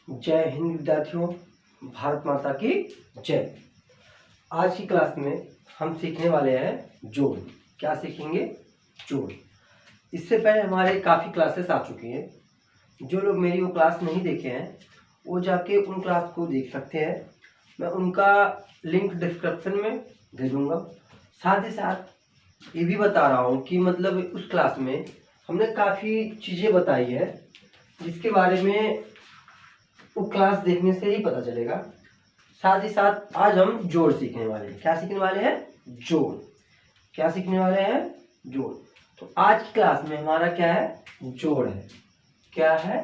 जय हिंद विद्यार्थियों, भारत माता की जय। आज की क्लास में हम सीखने वाले हैं जोड़। क्या सीखेंगे? जोड़। इससे पहले हमारे काफ़ी क्लासेस आ चुकी हैं। जो लोग मेरी वो क्लास नहीं देखे हैं वो जाके उन क्लास को देख सकते हैं। मैं उनका लिंक डिस्क्रिप्शन में दे दूँगा। साथ ही साथ ये भी बता रहा हूँ कि मतलब उस क्लास में हमने काफ़ी चीज़ें बताई है जिसके बारे में वो क्लास देखने से ही पता चलेगा। साथ ही साथ आज हम जोड़ सीखने वाले हैं। क्या सीखने वाले हैं? जोड़। क्या सीखने वाले हैं? जोड़। तो आज की क्लास में हमारा क्या है? जोड़ है। क्या है?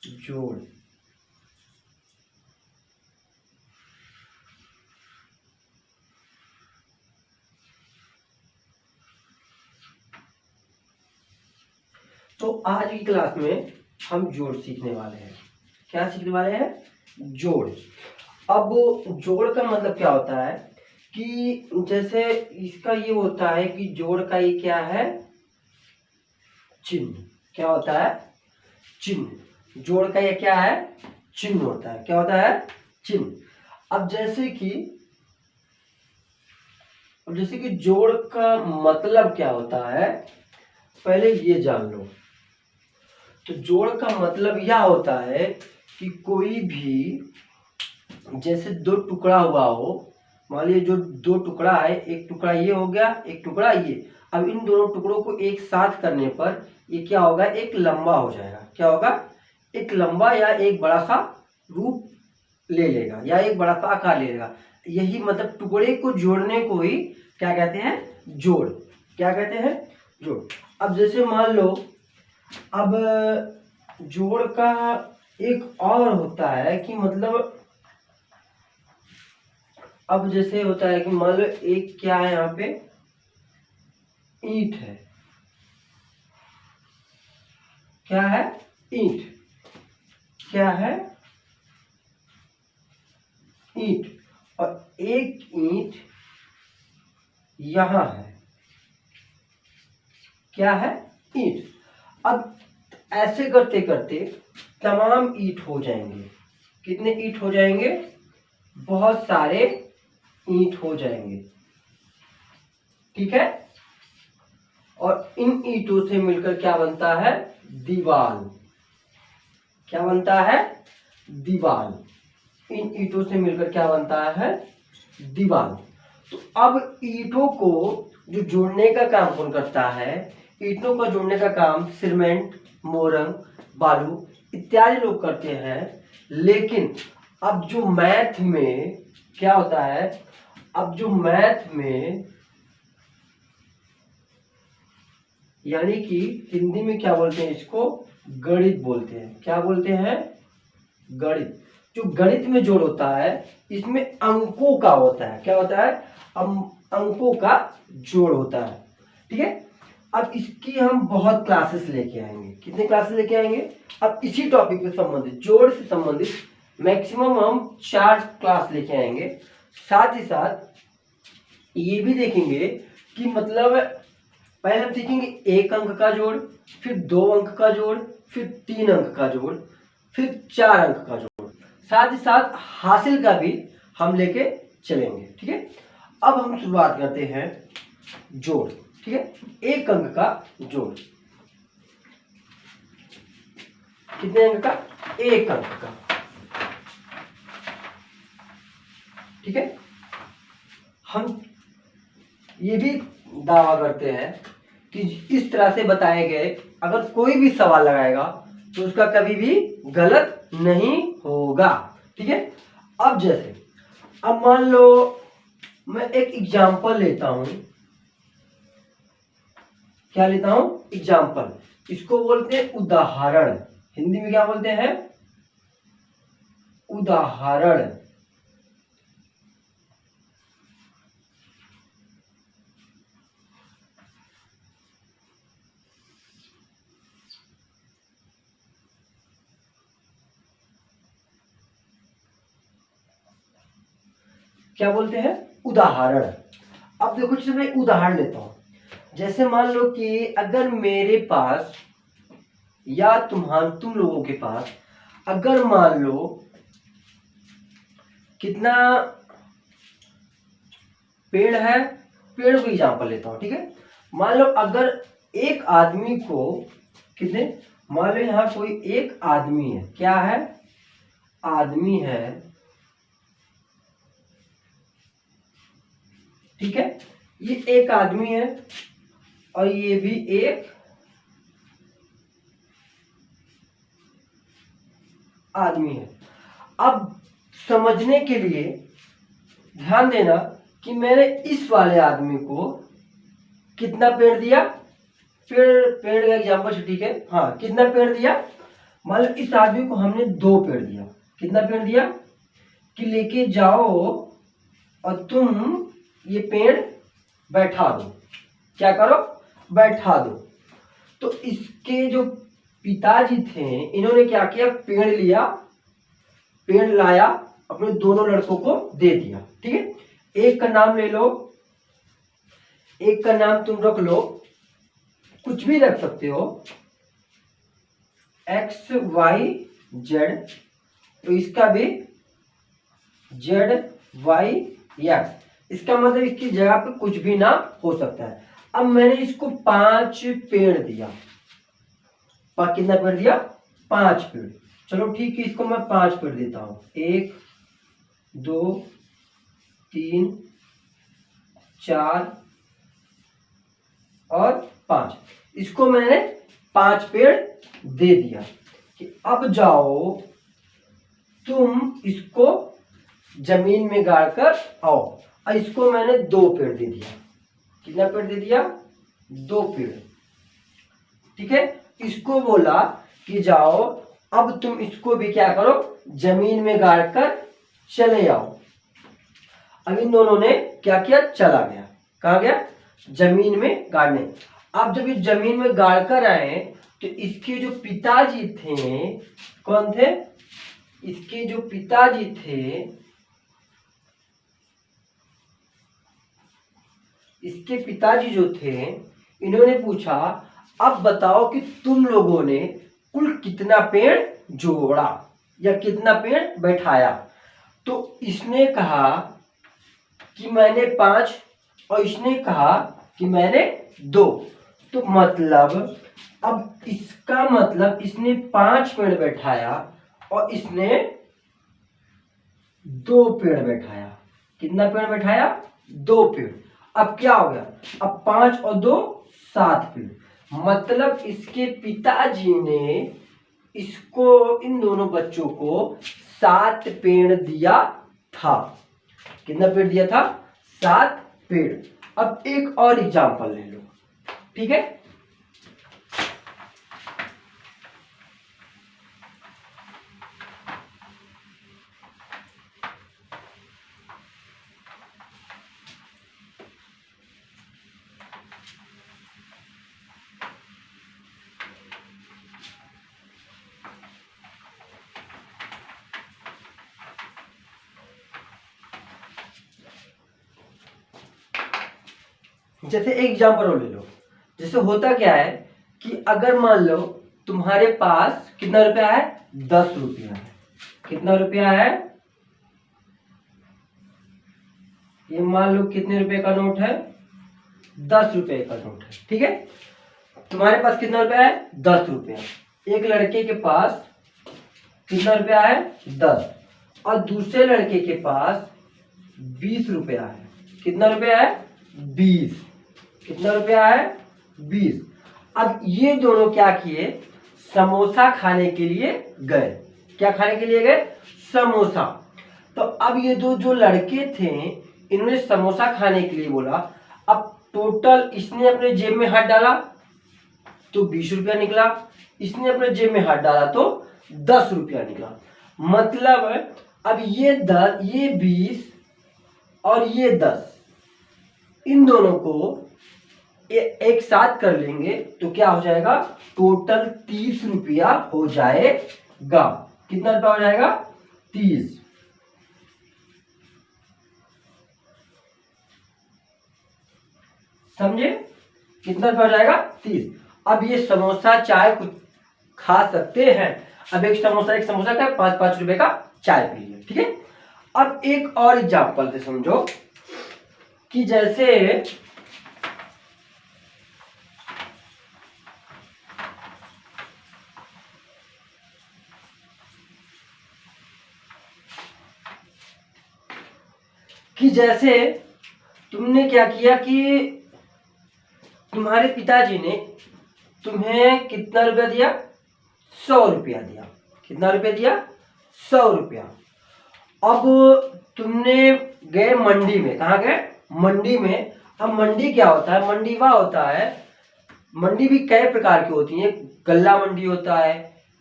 जोड़। तो आज की क्लास में हम जोड़ सीखने वाले हैं। क्या सीखने वाले हैं? जोड़। अब जोड़ का मतलब क्या होता है कि जैसे इसका ये होता है कि जोड़ का ये क्या है? चिन्ह। क्या होता है? चिन्ह। जोड़ का ये क्या है? चिन्ह होता है। क्या होता है? चिन्ह। अब जैसे कि जोड़ का मतलब क्या होता है, पहले ये जान लो। तो जोड़ का मतलब यह होता है कि कोई भी जैसे दो टुकड़ा हुआ हो, मान लीजिए जो दो टुकड़ा है, एक टुकड़ा ये हो गया, एक टुकड़ा ये। अब इन दोनों टुकड़ों को एक साथ करने पर ये क्या होगा? एक लंबा हो जाएगा। क्या होगा? एक लंबा या एक बड़ा सा रूप ले लेगा या एक बड़ा सा आकार ले लेगा। यही मतलब टुकड़े को जोड़ने को ही क्या कहते हैं? जोड़। क्या कहते हैं? जोड़। अब जैसे मान लो, अब जोड़ का एक और होता है कि मतलब अब जैसे होता है कि मान लो एक क्या है, यहाँ पे ईंट है। क्या है? ईंट। क्या है? ईंट। और एक ईंट यहां है। क्या है? ईंट। अब ऐसे करते करते तमाम ईंट हो जाएंगे। कितने ईंट हो जाएंगे? बहुत सारे ईंट हो जाएंगे। ठीक है। और इन ईंटों से मिलकर क्या बनता है? दीवार। क्या बनता है? दीवार। इन ईंटों से मिलकर क्या बनता है? दीवार। तो अब ईंटों को जो जोड़ने का काम कौन करता है? ईंटों का जोड़ने का काम सीमेंट, मोरंग, बालू इत्यादि लोग करते हैं। लेकिन अब जो मैथ में क्या होता है, अब जो मैथ में यानी कि हिंदी में क्या बोलते हैं इसको? गणित बोलते हैं। क्या बोलते हैं? गणित। जो गणित में जोड़ होता है इसमें अंकों का होता है। क्या होता है? अंकों का जोड़ होता है। ठीक है। अब इसकी हम बहुत क्लासेस लेके आएंगे। कितने क्लासेस लेके आएंगे? अब इसी टॉपिक से संबंधित, जोड़ से संबंधित मैक्सिमम हम 4 क्लास लेके आएंगे। साथ ही साथ ये भी देखेंगे कि मतलब पहले हम सीखेंगे 1 अंक का जोड़, फिर 2 अंक का जोड़, फिर 3 अंक का जोड़, फिर 4 अंक का जोड़। साथ ही साथ हासिल का भी हम लेके चलेंगे। ठीक है। अब हम शुरुआत करते हैं जोड़। ठीक है। 1 अंक का जोड़। कितने अंक का? 1 अंक का। ठीक है। हम ये भी दावा करते हैं कि इस तरह से बताए गए अगर कोई भी सवाल लगाएगा तो उसका कभी भी गलत नहीं होगा। ठीक है। अब जैसे अब मान लो मैं एक एग्जाम्पल लेता हूं। क्या लेता हूं? एग्जाम्पल। इसको बोलते हैं उदाहरण। हिंदी में क्या बोलते हैं? उदाहरण। क्या बोलते हैं? उदाहरण। अब देखो, जैसे मैं उदाहरण लेता हूं। जैसे मान लो कि अगर मेरे पास या तुम लोगों के पास अगर मान लो कितना पेड़ है, पेड़ को एग्जाम्पल लेता हूं, ठीक है। मान लो अगर एक आदमी को कितने, मान लो यहाँ कोई एक आदमी है, क्या है, आदमी है, ठीक है। ये एक आदमी है और ये भी एक आदमी है। अब समझने के लिए ध्यान देना कि मैंने इस वाले आदमी को कितना पेड़ दिया, पेड़ का एग्जाम्पल, ठीक है, हाँ, कितना पेड़ दिया, मान लो इस आदमी को हमने 2 पेड़ दिया। कितना पेड़ दिया कि लेके जाओ और तुम ये पेड़ बैठा दो, क्या करो, बैठा दो। तो इसके जो पिताजी थे इन्होंने क्या किया, पेड़ लिया, पेड़ लाया, अपने दोनों लड़कों को दे दिया, ठीक है। एक का नाम ले लो, एक का नाम तुम रख लो, कुछ भी रख सकते हो, एक्स वाई जेड, तो इसका भी जेड वाई एक्स, इसका मतलब इसकी जगह पे कुछ भी नाम हो सकता है। अब मैंने इसको 5 पेड़ दिया, कितना पेड़ दिया, 5 पेड़। चलो ठीक है, इसको मैं 5 पेड़ देता हूं, 1 2 3 4 और 5, इसको मैंने 5 पेड़ दे दिया कि अब जाओ तुम इसको जमीन में गाड़ कर आओ। और इसको मैंने 2 पेड़ दे दिया, कितना पेड़ दे दिया, 2 पेड़, ठीक है। इसको बोला कि जाओ अब तुम इसको भी क्या करो, जमीन में गाड़ कर चले आओ। अब इन दोनों ने क्या किया, चला गया, कहा गया, जमीन में गाड़ने। अब जब ये जमीन में गाड़ कर आए तो इसके जो पिताजी थे, कौन थे, इसके जो पिताजी थे, इसके पिताजी जो थे, इन्होंने पूछा अब बताओ कि तुम लोगों ने कुल कितना पेड़ जोड़ा या कितना पेड़ बैठाया। तो इसने कहा कि मैंने 5 और इसने कहा कि मैंने 2। तो मतलब अब इसका मतलब इसने 5 पेड़ बैठाया और इसने 2 पेड़ बैठाया। कितना पेड़ बैठाया, 2 पेड़। अब क्या हो गया, अब 5 और 2 7 पेड़। मतलब इसके पिताजी ने इसको, इन दोनों बच्चों को 7 पेड़ दिया था। कितना पेड़ दिया था, 7 पेड़। अब एक और एग्जांपल ले लो, ठीक है। जैसे एक एग्जांपल और ले लो, जैसे होता क्या है कि अगर मान लो तुम्हारे पास कितना रुपया है, 10 रुपया है। कितना रुपया है, ये मान लो कितने रुपए का नोट है, 10 रुपए का नोट है, ठीक है। तुम्हारे पास कितना रुपया है, 10 रुपया। एक लड़के के पास कितना रुपया है, 10, और दूसरे लड़के के पास 20 रुपया है। कितना रुपया है, 20। कितना रुपया है, 20। अब ये दोनों क्या किए, समोसा खाने के लिए गए। क्या खाने के लिए गए, समोसा। तो अब ये दो जो लड़के थे इन्होंने समोसा खाने के लिए बोला। अब टोटल इसने अपने जेब में हाथ डाला तो 20 रुपया निकला, इसने अपने जेब में हाथ डाला तो 10 रुपया निकला। मतलब अब ये 10, ये 20 और ये 10, इन दोनों को एक साथ कर लेंगे तो क्या हो जाएगा, टोटल 30 रुपया हो जाएगा। कितना रुपया हो जाएगा, 30। समझे, कितना रुपया हो जाएगा, 30। अब ये समोसा चाय कुछ खा सकते हैं। अब एक समोसा का 5-5 रुपए का चाय पी लिया, ठीक है। अब एक और एग्जाम्पल से समझो कि जैसे तुमने क्या किया कि तुम्हारे पिताजी ने तुम्हें कितना रुपया दिया, 100 रुपया दिया। कितना रुपया दिया, 100 रुपया। अब तुमने गए मंडी में, कहाँ गए, मंडी में। अब मंडी क्या होता है, मंडी वह होता है, मंडी भी कई प्रकार की होती है, गल्ला मंडी होता है,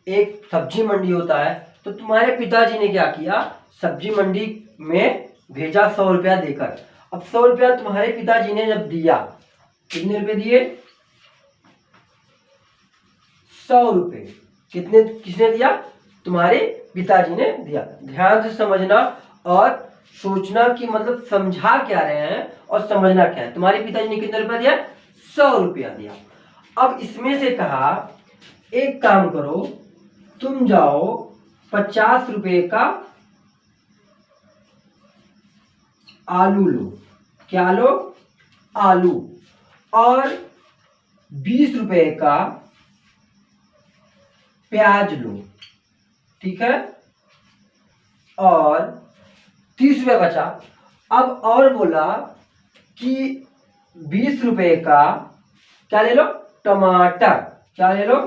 एक सब्जी मंडी होता है। तो तुम्हारे पिताजी ने क्या किया, सब्जी मंडी में भेजा 100 रुपया देकर। अब 100 रुपया तुम्हारे पिताजी ने जब दिया, कितने रुपए दिए, 100 रुपए। किसने दिया, तुम्हारे पिताजी ने दिया। ध्यान से समझना और सोचना कि मतलब समझा क्या रहे हैं और समझना क्या है। तुम्हारे पिताजी ने कितने रुपया दिया, 100 रुपया दिया। अब इसमें से कहा एक काम करो, तुम जाओ 50 रुपए का आलू लो। क्या लो, आलू। और 20 रुपए का प्याज लो, ठीक है। और 30 रुपए बचा। अब और बोला कि 20 रुपए का क्या ले लो, टमाटर। क्या ले लो,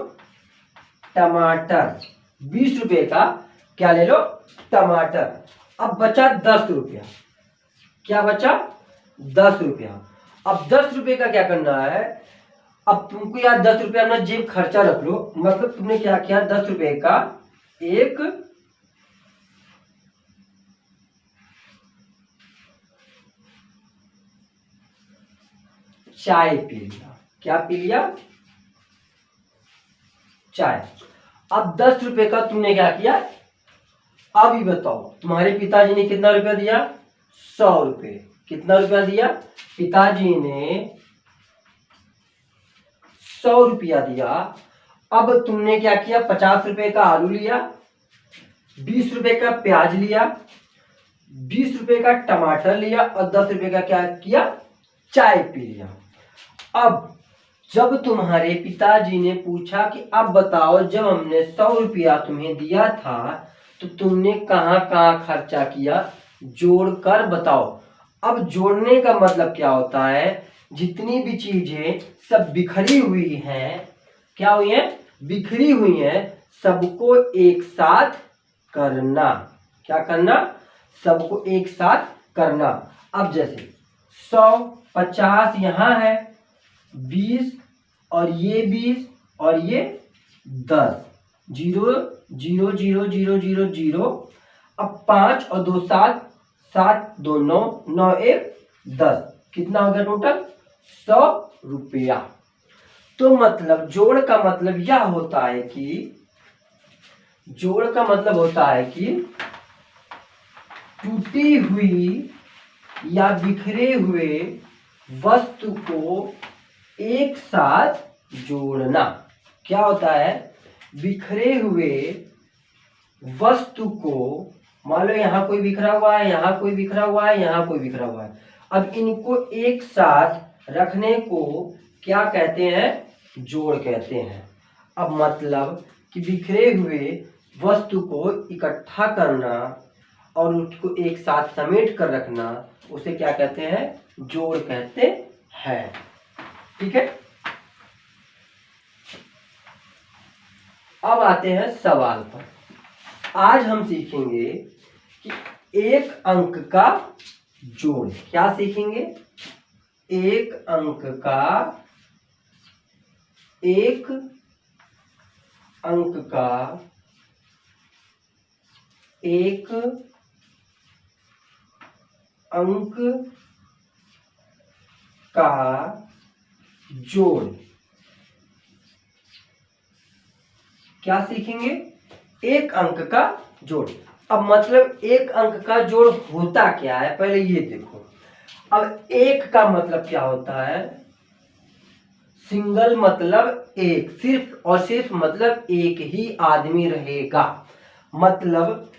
टमाटर। 20 रुपए का क्या ले लो, टमाटर। अब बचा 10 रुपया। क्या बचा, 10 रुपया। अब 10 रुपए का क्या करना है, अब तुमको यार 10 रुपया अपना जेब खर्चा रख लो। मतलब तुमने क्या किया, 10 रुपए का एक चाय पी लिया। क्या पी लिया, चाय। अब 10 रुपए का तुमने क्या किया, अब ही बताओ तुम्हारे पिताजी ने कितना रुपया दिया, 100 रुपए। कितना रुपया दिया, पिताजी ने 100 रुपया दिया। अब तुमने क्या किया, 50 रुपए का आलू लिया, 20 रुपए का प्याज लिया, 20 रुपए का टमाटर लिया और 10 रुपए का क्या किया, चाय पी लिया। अब जब तुम्हारे पिताजी ने पूछा कि अब बताओ, जब हमने 100 रुपया तुम्हें दिया था तो तुमने कहाँ कहाँ खर्चा किया, जोड़कर बताओ। अब जोड़ने का मतलब क्या होता है, जितनी भी चीजें सब बिखरी हुई हैं, क्या हुई है, बिखरी हुई हैं, सबको एक साथ करना। क्या करना, सबको एक साथ करना। अब जैसे 100, 50 यहाँ है, 20 और ये 20 और ये 10, 0 0 0 0 0 0। अब 5 और 2 7, 7 2 9, 9 1 10। कितना हो गया टोटल, 100 रुपया। तो मतलब जोड़ का मतलब यह होता है कि, जोड़ का मतलब होता है कि टूटी हुई या बिखरे हुए वस्तु को एक साथ जोड़ना। क्या होता है, बिखरे हुए वस्तु को, मान लो यहाँ कोई बिखरा हुआ है, यहाँ कोई बिखरा हुआ है, यहाँ कोई बिखरा हुआ है। अब इनको एक साथ रखने को क्या कहते हैं, जोड़ कहते हैं। अब मतलब कि बिखरे हुए वस्तु को इकट्ठा करना और उसको एक साथ समेट कर रखना, उसे क्या कहते हैं, जोड़ कहते हैं। ठीक है। अब आते हैं सवाल पर। आज हम सीखेंगे कि एक अंक का जोड़। क्या सीखेंगे, एक अंक का, एक अंक का एक अंक का जोड़। क्या सीखेंगे, एक अंक का जोड़। अब मतलब एक अंक का जोड़ होता क्या है, पहले ये देखो। अब एक का मतलब क्या होता है, सिंगल मतलब एक, सिर्फ और सिर्फ मतलब एक ही आदमी रहेगा। मतलब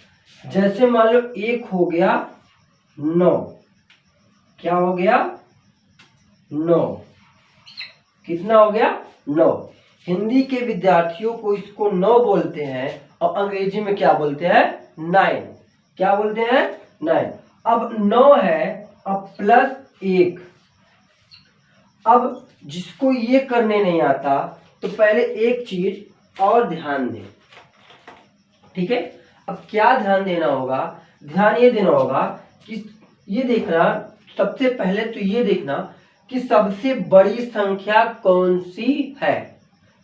जैसे मान लो एक हो गया 9, क्या हो गया 9, कितना हो गया 9। हिंदी के विद्यार्थियों को इसको 9 बोलते हैं और अंग्रेजी में क्या बोलते हैं 9, क्या बोलते हैं 9। अब 9 है, अब प्लस 1। अब जिसको ये करने नहीं आता तो पहले एक चीज और ध्यान दें, ठीक है। अब क्या ध्यान देना होगा, ध्यान ये देना होगा कि ये देखना, सबसे पहले तो ये देखना कि सबसे बड़ी संख्या कौन सी है,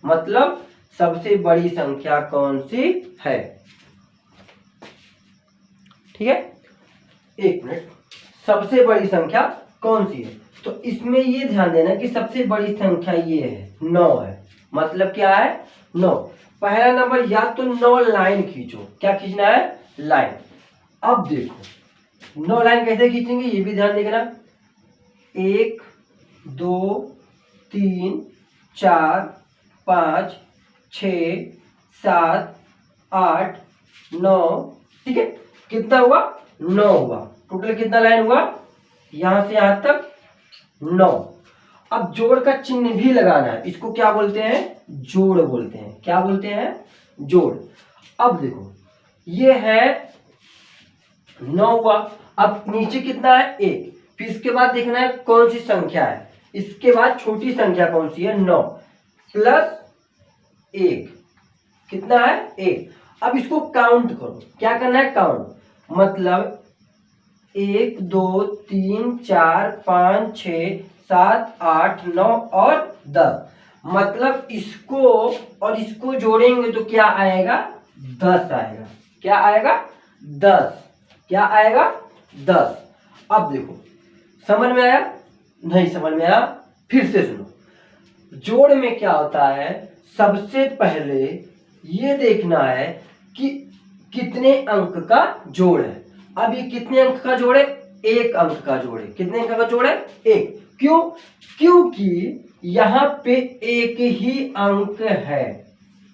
मतलब सबसे बड़ी संख्या कौन सी है, ठीक है। एक मिनट, सबसे बड़ी संख्या कौन सी है, तो इसमें ये ध्यान देना कि सबसे बड़ी संख्या ये है 9 है, मतलब क्या है 9। पहला नंबर या तो 9 लाइन खींचो, क्या खींचना है लाइन। अब देखो 9 लाइन कैसे खींचेंगे ये भी ध्यान देना, 1 2 3 4 5 6 7 8 9, ठीक है। कितना हुआ 9 हुआ, टोटल कितना लाइन हुआ यहां से यहां तक 9। अब जोड़ का चिन्ह भी लगाना है, इसको क्या बोलते हैं जोड़ बोलते हैं, क्या बोलते हैं जोड़। अब देखो ये है 9 हुआ, अब नीचे कितना है 1, फिर इसके बाद देखना है कौन सी संख्या है, इसके बाद छोटी संख्या कौन सी है 9 प्लस 1, कितना है 1। अब इसको काउंट करो, क्या करना है काउंट, मतलब 1 2 3 4 5 6 7 8 9 और 10, मतलब इसको और इसको जोड़ेंगे तो क्या आएगा 10 आएगा, क्या आएगा 10, क्या आएगा 10। अब देखो समझ में आया, नहीं समझ में आया फिर से सुनो। जोड़ में क्या होता है, सबसे पहले ये देखना है कि कितने अंक का जोड़ है। अब ये कितने अंक का जोड़ है, एक अंक का जोड़ है, कितने अंक का जोड़ है एक। क्यों, क्योंकि यहां पे एक ही अंक है,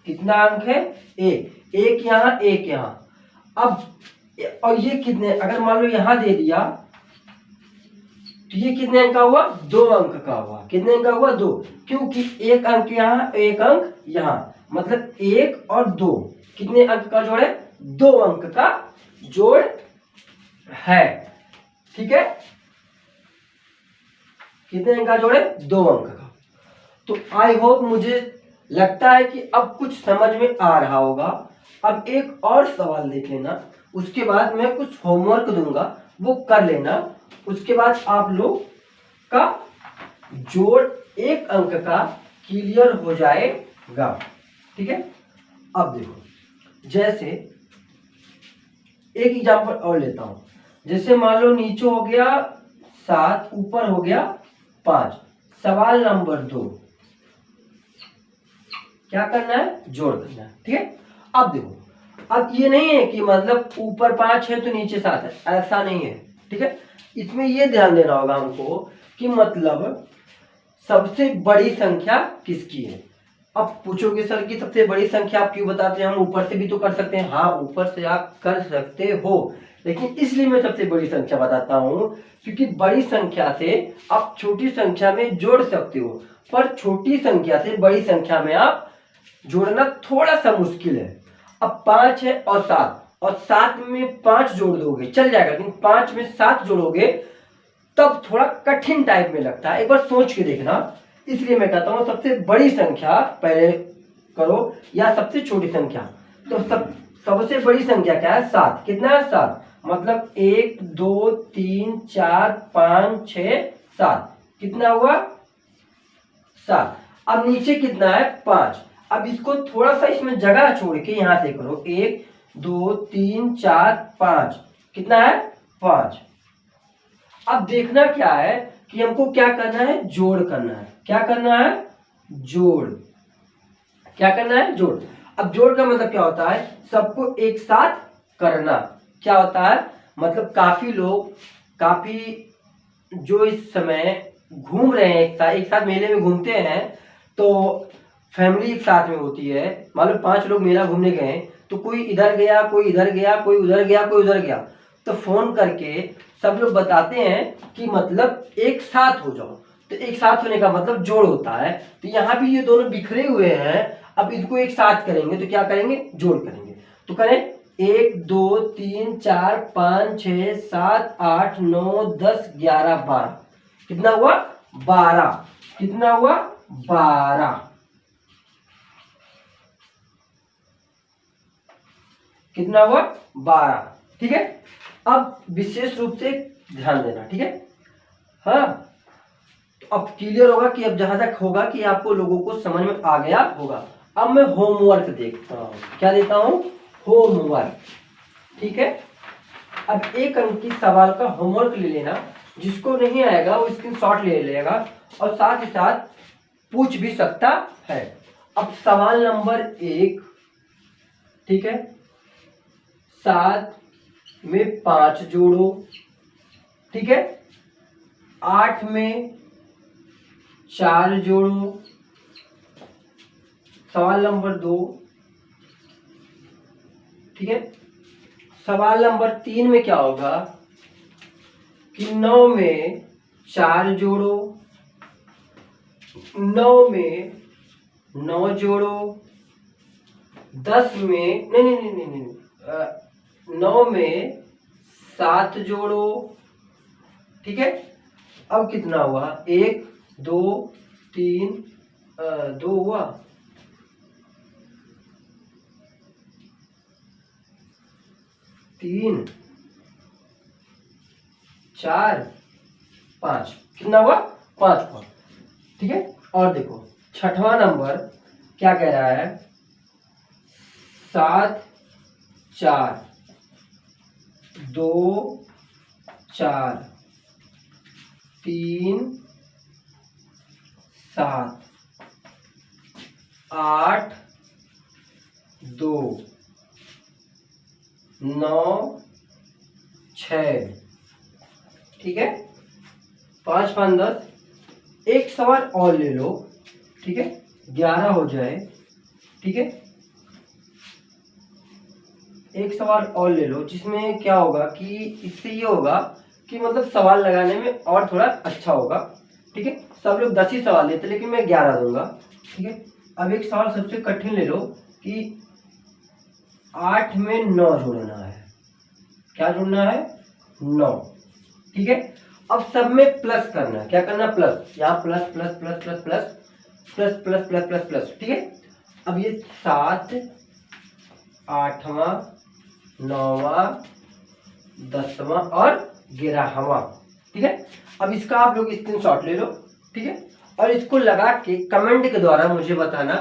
कितना अंक है एक, एक यहां एक यहां। अब और ये कितने, अगर मान लो यहां दे दिया तो ये कितने अंक का हुआ 2 अंक का हुआ, कितने अंक का हुआ 2, क्योंकि एक अंक यहां एक अंक यहां, मतलब 1 और 2 कितने अंक का जोड़ है 2 अंक का जोड़ है, ठीक है। कितने अंक का जोड़ है 2 अंक का। तो आई होप, मुझे लगता है कि अब कुछ समझ में आ रहा होगा। अब एक और सवाल देख लेना, उसके बाद मैं कुछ होमवर्क दूंगा वो कर लेना, उसके बाद आप लोग का जोड़ 1 अंक का क्लियर हो जाएगा, ठीक है। अब देखो जैसे एक एग्जांपल और लेता हूं, जैसे मान लो नीचे हो गया 7, ऊपर हो गया 5, सवाल नंबर 2, क्या करना है जोड़ करना है, ठीक है। अब देखो, अब ये नहीं है कि मतलब ऊपर 5 है तो नीचे 7 है, ऐसा नहीं है, ठीक है। इसमें ये ध्यान देना होगा हमको कि मतलब सबसे बड़ी संख्या किसकी है। अब पूछोगे सर कि सबसे बड़ी संख्या आप क्यों बताते हैं, हम ऊपर से भी तो कर सकते हैं। हाँ ऊपर से आप कर सकते हो, लेकिन इसलिए मैं सबसे बड़ी संख्या बताता हूं क्योंकि बड़ी संख्या से आप छोटी संख्या में जोड़ सकते हो, पर छोटी संख्या से बड़ी संख्या में आप जोड़ना थोड़ा सा मुश्किल है। अब 5 है और 7, और 7 में 5 जोड़ दोगे चल जाएगा, लेकिन 5 में 7 जोड़ोगे तब थोड़ा कठिन टाइप में लगता है, एक बार सोच के देखना। इसलिए मैं कहता हूं सबसे बड़ी संख्या पहले करो या सबसे छोटी संख्या। तो सबसे बड़ी संख्या क्या है 7, कितना है 7, मतलब 1 2 3 4 5 6 7, कितना हुआ 7। अब नीचे कितना है 5, अब इसको थोड़ा सा इसमें जगह छोड़ के यहां से करो, 1 2 3 4 5, कितना है 5। अब देखना क्या है कि हमको क्या करना है जोड़ करना है, क्या करना है जोड़, क्या करना है जोड़। अब जोड़ का मतलब क्या होता है, सबको एक साथ करना। क्या होता है मतलब काफी लोग, काफी जो इस समय घूम रहे हैं एक साथ मेले में घूमते हैं, तो फैमिली एक साथ में होती है, मान लो 5 लोग मेला घूमने गए, तो कोई इधर गया, कोई इधर गया, कोई उधर गया, कोई उधर गया, तो फोन करके सब लोग बताते हैं कि मतलब एक साथ हो जाओ। तो एक साथ होने का मतलब जोड़ होता है। तो यहाँ भी ये दोनों बिखरे हुए हैं, अब इनको एक साथ करेंगे तो क्या करेंगे, जोड़ करेंगे। तो करें 1 2 3 4 5 6 7 8 9 10 11 12। कितना हुआ, 12। कितना हुआ, 12। कितना हुआ, 12। ठीक है, अब विशेष रूप से ध्यान देना, ठीक है। हाँ, तो अब क्लियर होगा कि अब जहां तक होगा कि आपको लोगों को समझ में आ गया होगा। अब मैं होमवर्क देखता हूं, क्या देता हूं, होमवर्क। ठीक है, अब 1 अंक की सवाल का होमवर्क ले लेना, जिसको नहीं आएगा वो स्क्रीनशॉट ले लेगा और साथ ही साथ पूछ भी सकता है। अब सवाल नंबर 1, ठीक है, 7 में 5 जोड़ो, ठीक है, 8 में 4 जोड़ो। सवाल नंबर 2, ठीक है, सवाल नंबर 3 में क्या होगा कि 9 में 4 जोड़ो, 9 में 9 जोड़ो, 10 में नहीं 9 में 7 जोड़ो। ठीक है, अब कितना हुआ, 1 2 3 2 हुआ, 3 4 5, कितना हुआ, 5 हुआ। ठीक है, और देखो छठवां नंबर क्या कह रहा है, 7 4 2 4 3 7 8 2 9 6। ठीक है, 5 5 10। एक सवाल और ले लो, ठीक है, 11 हो जाए। ठीक है, एक सवाल और ले लो, जिसमें क्या होगा कि इससे ये होगा कि मतलब सवाल लगाने में और थोड़ा अच्छा होगा। ठीक है, सब लोग 10 ही सवाल लेते, लेकिन मैं 11 दूंगा। ठीक है, अब एक सवाल सबसे कठिन ले लो कि 8 में 9 जोड़ना है। क्या जोड़ना है, 9। ठीक है, अब सब में प्लस करना है, क्या करना, प्लस, यहाँ plus plus plus plus plus plus plus plus plus plus. ठीक है, अब ये 7 8वां 9वां 10वां और 11वां। ठीक है, अब इसका आप लोग स्क्रीनशॉट ले लो। ठीक है, और इसको लगा के कमेंट के द्वारा मुझे बताना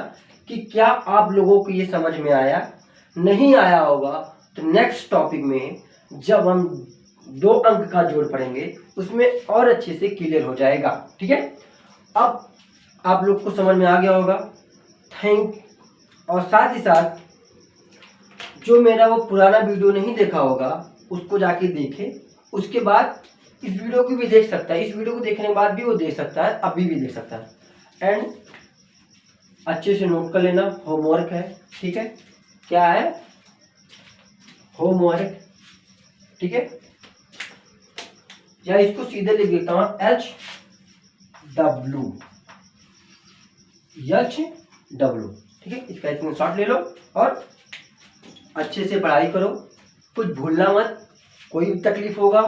कि क्या आप लोगों को ये समझ में आया। नहीं आया होगा तो नेक्स्ट टॉपिक में जब हम 2 अंक का जोड़ पढ़ेंगे उसमें और अच्छे से क्लियर हो जाएगा। ठीक है, अब आप लोग को समझ में आ गया होगा। और साथ ही साथ जो मेरा वो पुराना वीडियो नहीं देखा होगा उसको जाके देखे, उसके बाद इस वीडियो को भी देख सकता है। इस वीडियो को देखने के बाद भी वो देख सकता है, अभी भी देख सकता है। एंड अच्छे से नोट कर लेना, होमवर्क है। ठीक है, क्या है, होमवर्क। ठीक है, या इसको सीधे लिख देता हूं, HW। ठीक है, इसका स्क्रीनशॉट ले लो और अच्छे से पढ़ाई करो, कुछ भूलना मत। कोई भी तकलीफ होगा,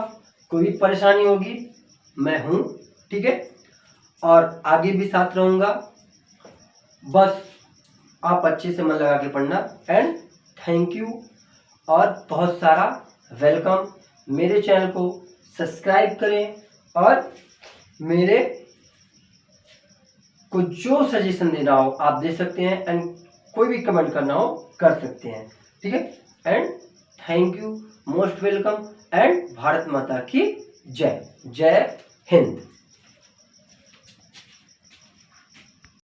कोई भी परेशानी होगी, मैं हूं। ठीक है, और आगे भी साथ रहूंगा। बस आप अच्छे से मन लगा के पढ़ना। एंड थैंक यू और बहुत सारा वेलकम। मेरे चैनल को सब्सक्राइब करें और मेरे को जो सजेशन देना हो आप दे सकते हैं, एंड कोई भी कमेंट करना हो कर सकते हैं। ठीक है, and thank you, most welcome, and Bharat माता की जय। जय हिंद।